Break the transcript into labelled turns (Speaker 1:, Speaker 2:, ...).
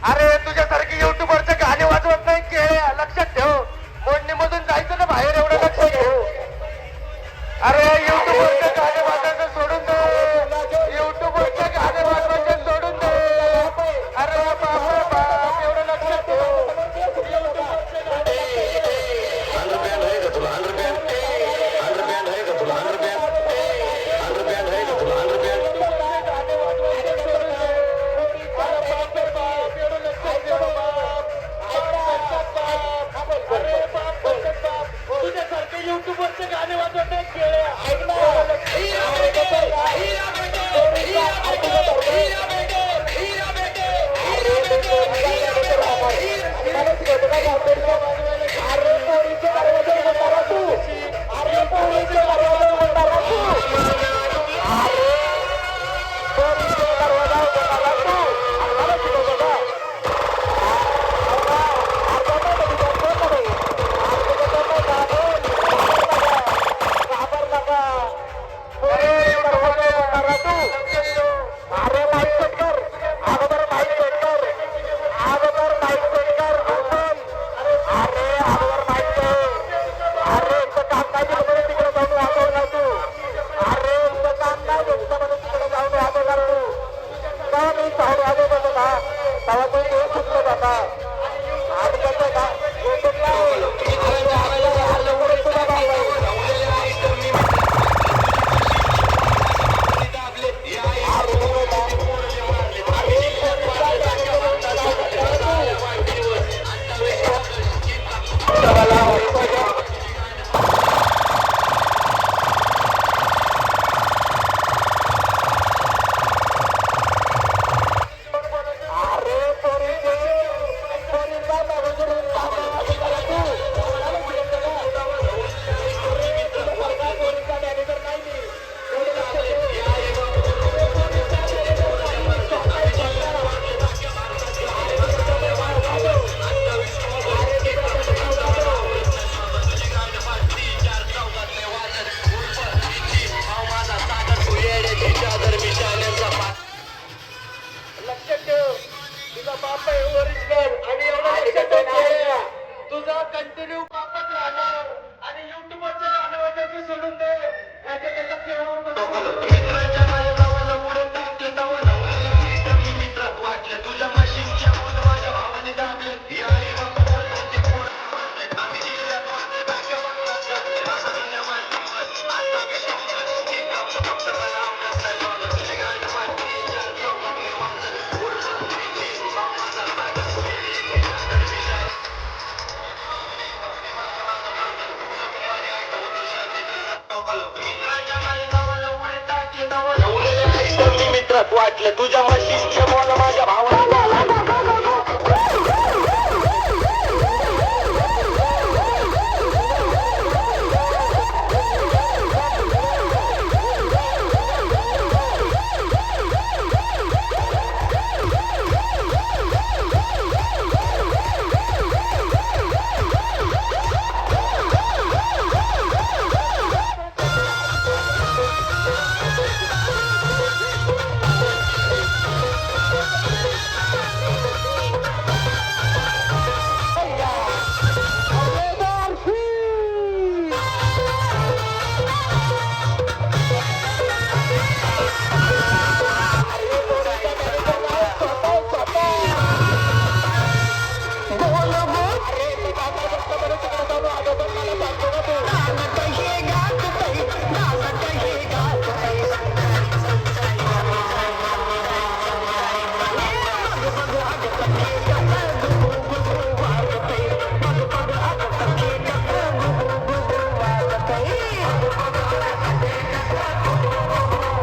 Speaker 1: अरे तुझ्यासारखी युट्यूबवरचे गाणे वाजवत नाही के लक्षात ठेव. मोडणीमधून जायचं ना बाहेर, एवढं लक्ष ठेव. अरे युट्यूबवरचे गाणे वाजवायचं सोडून दे. युट्यूबवरचे गाणे वाजवायचे सोडून दे. अरे बाप रे बाप, एवढं लक्षात ठेव. युट्यूबवरचे गाणे वाजवत नाही खेळ्या. तुझा कंटिन्यू वापस राहणार आणि युट्यूबवरचे गाणं वाजवायचं सोडून दे. तुझ्या मशीनच्या माझ्या भावाने दाबले. मित्रात वाटलं तुझ्या मशीनच्या माझ्या भावाला